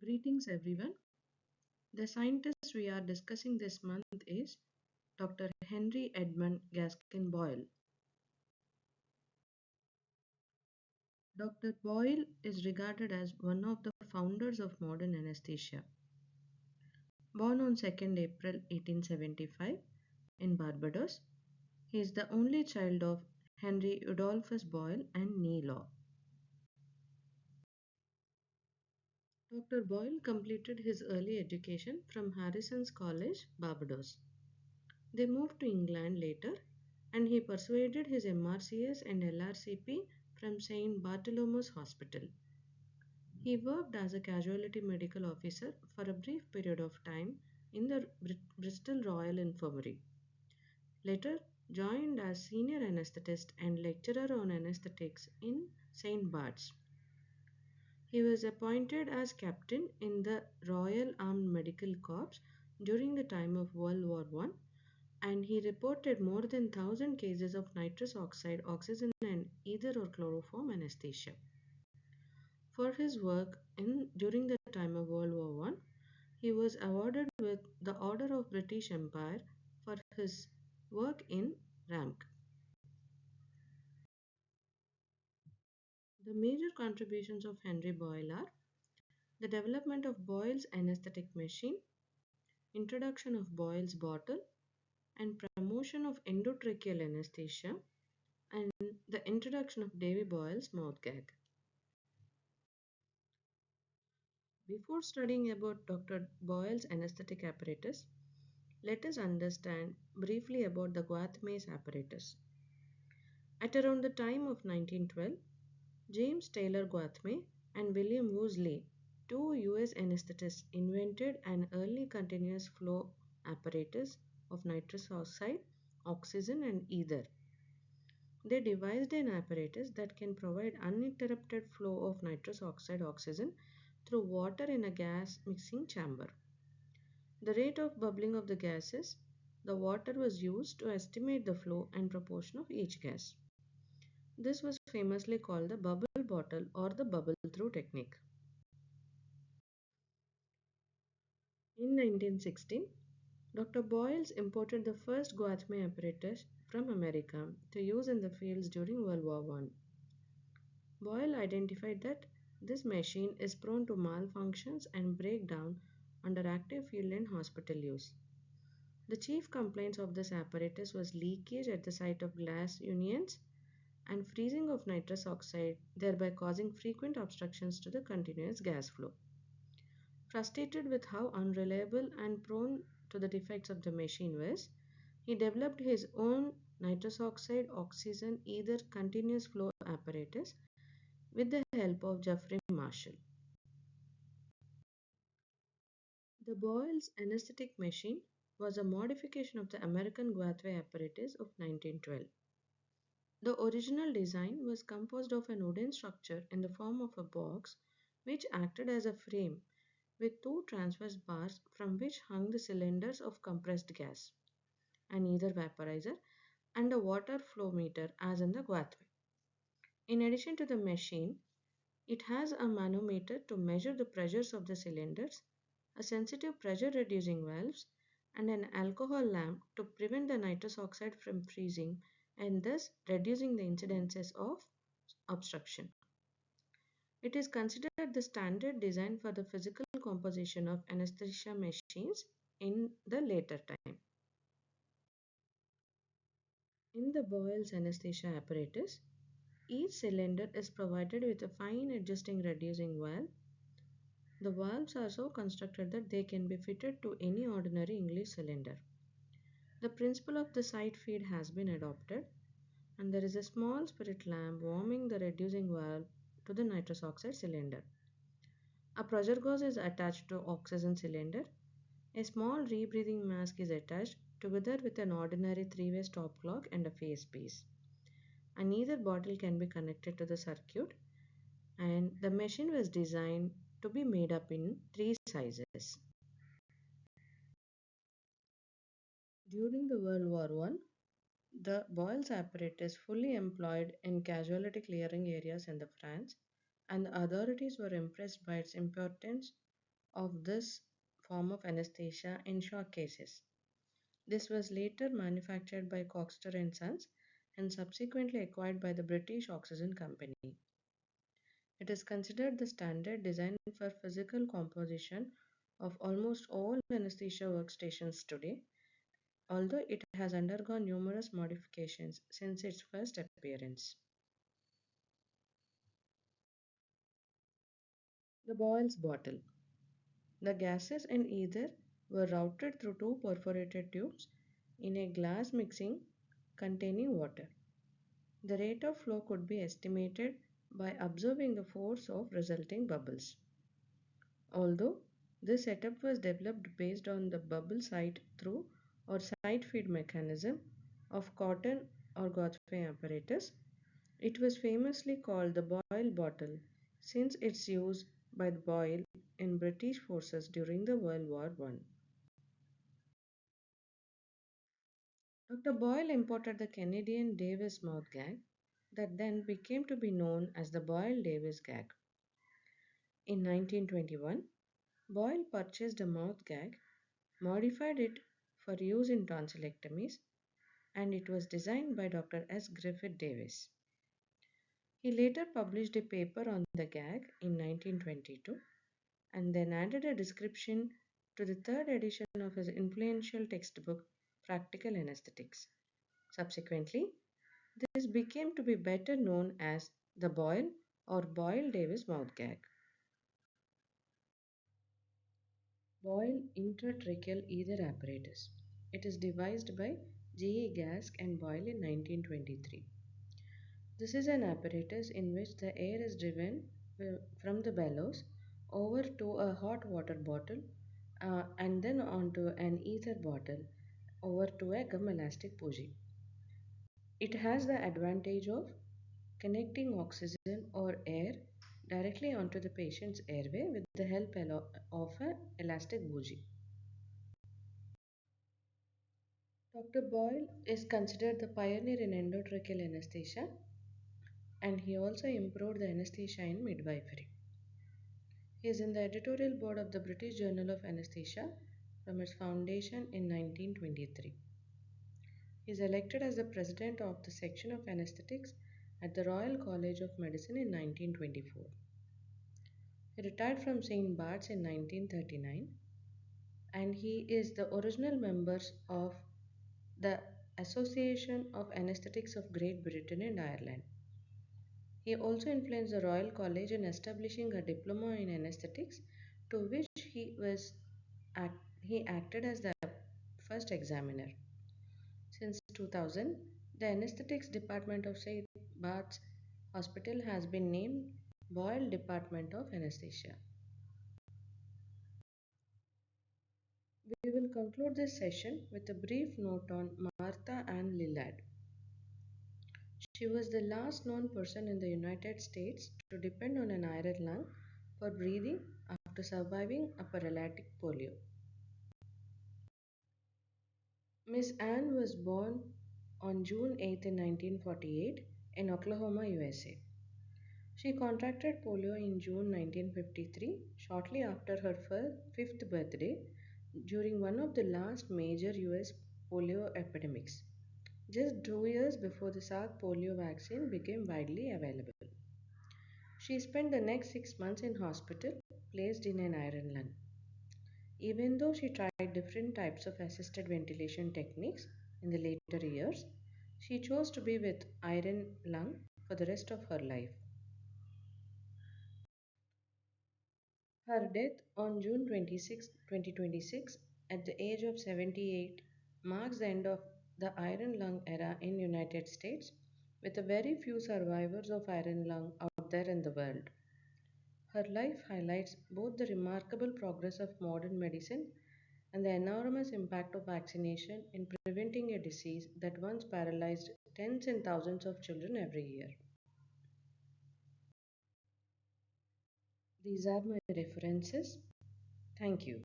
Greetings, everyone. The scientist we are discussing this month is Dr. Henry Edmond Gaskin Boyle. Dr. Boyle is regarded as one of the founders of modern anesthesia. Born on 2nd April 1875 in Barbados, he is the only child of Henry Adolphus Boyle and Nee Law. Dr. Boyle completed his early education from Harrison's College, Barbados. They moved to England later and he persuaded his MRCS and LRCP from St. Bartholomew's Hospital. He worked as a casualty medical officer for a brief period of time in the Bristol Royal Infirmary. Later, joined as senior anesthetist and lecturer on anesthetics in St. Bart's. He was appointed as captain in the Royal Armed Medical Corps during the time of World War I, and he reported more than 1,000 cases of nitrous oxide, oxygen, and ether or chloroform anesthesia. For his work during the time of World War I, he was awarded with the Order of British Empire for his work in rank. The major contributions of Henry Boyle are the development of Boyle's anesthetic machine, introduction of Boyle's bottle, and promotion of endotracheal anesthesia, and the introduction of Davy Boyle's mouth gag. Before studying about Dr. Boyle's anesthetic apparatus, let us understand briefly about the Guathme's apparatus. At around the time of 1912, James Taylor Guathme and William Woosley, two US anesthetists, invented an early continuous flow apparatus of nitrous oxide, oxygen, and ether. They devised an apparatus that can provide uninterrupted flow of nitrous oxide oxygen through water in a gas mixing chamber. The rate of bubbling of the gases, the water was used to estimate the flow and proportion of each gas. This was famously called the bubble bottle or the bubble through technique. In 1916, Dr. Boyles imported the first Guathme apparatus from America to use in the fields during World War I. Boyle identified that this machine is prone to malfunctions and breakdown under active field and hospital use. The chief complaints of this apparatus was leakage at the site of glass unions and freezing of nitrous oxide, thereby causing frequent obstructions to the continuous gas flow. Frustrated with how unreliable and prone to the defects of the machine was, he developed his own nitrous oxide oxygen ether continuous flow apparatus with the help of Geoffrey Marshall. The Boyle's anesthetic machine was a modification of the American Guathme apparatus of 1912. The original design was composed of an wooden structure in the form of a box which acted as a frame with two transverse bars from which hung the cylinders of compressed gas, an ether vaporizer, and a water flow meter as in the Guathme. In addition to the machine, it has a manometer to measure the pressures of the cylinders, a sensitive pressure reducing valves, and an alcohol lamp to prevent the nitrous oxide from freezing and thus reducing the incidences of obstruction. It is considered the standard design for the physical composition of anesthesia machines in the later time. In the Boyle's anesthesia apparatus, each cylinder is provided with a fine adjusting reducing valve. The valves are so constructed that they can be fitted to any ordinary English cylinder. The principle of the side feed has been adopted, and there is a small spirit lamp warming the reducing valve to the nitrous oxide cylinder. A pressure gauge is attached to oxygen cylinder. A small rebreathing mask is attached together with an ordinary three-way stop clock and a phase piece. And either bottle can be connected to the circuit, and the machine was designed to be made up in three sizes. During the World War I, the Boyle's apparatus fully employed in casualty clearing areas in the France, and the authorities were impressed by its importance of this form of anesthesia in shock cases. This was later manufactured by Coxter and Sons and subsequently acquired by the British Oxygen Company. It is considered the standard design for physical composition of almost all anesthesia workstations today, although it has undergone numerous modifications since its first appearance. The Boyle's bottle. The gases in either were routed through two perforated tubes in a glass mixing containing water. The rate of flow could be estimated by observing the force of resulting bubbles. Although this setup was developed based on the bubble side through or side feed mechanism of cotton or Godfrey apparatus, it was famously called the Boyle bottle since its use by Boyle in British forces during the World War I. Dr. Boyle imported the Canadian Davis mouth gag that then became to be known as the Boyle Davis gag. In 1921, Boyle purchased a mouth gag, modified it for use in tonsillectomies, and it was designed by Dr. S. Griffith Davis. He later published a paper on the gag in 1922 and then added a description to the third edition of his influential textbook, Practical Anesthetics. Subsequently, this became to be better known as the Boyle or Boyle Davis mouth gag. Boyle intratracheal ether apparatus. It is devised by G. E. Gask and Boyle in 1923. This is an apparatus in which the air is driven from the bellows over to a hot water bottle and then onto an ether bottle over to a gum elastic bougie. It has the advantage of connecting oxygen or air directly onto the patient's airway with the help of an elastic bougie. Dr. Boyle is considered the pioneer in endotracheal anesthesia and he also improved the anesthesia in midwifery. He is in the editorial board of the British Journal of Anesthesia from its foundation in 1923. He is elected as the president of the section of anesthetics at the Royal College of Medicine in 1924. He retired from St. Bart's in 1939 and he is the original member of the Association of Anesthetics of Great Britain and Ireland. He also influenced the Royal College in establishing a diploma in anesthetics to which he acted as the first examiner. Since 2000, the anesthetics department of St. Bart's Hospital has been named Boyle Department of Anesthesia. We will conclude this session with a brief note on Martha Ann Lillard. She was the last known person in the United States to depend on an iron lung for breathing after surviving a paralytic polio. Miss Ann was born on June 8, 1948 in Oklahoma, USA. She contracted polio in June 1953, shortly after her fifth birthday, during one of the last major US polio epidemics, just 2 years before the Salk polio vaccine became widely available. She spent the next 6 months in hospital, placed in an iron lung. Even though she tried different types of assisted ventilation techniques in the later years, she chose to be with iron lung for the rest of her life. Her death on June 26, 2026, at the age of 78, marks the end of the iron lung era in United States, with a very few survivors of iron lung out there in the world. Her life highlights both the remarkable progress of modern medicine and the enormous impact of vaccination in preventing a disease that once paralyzed tens and thousands of children every year. These are my references. Thank you.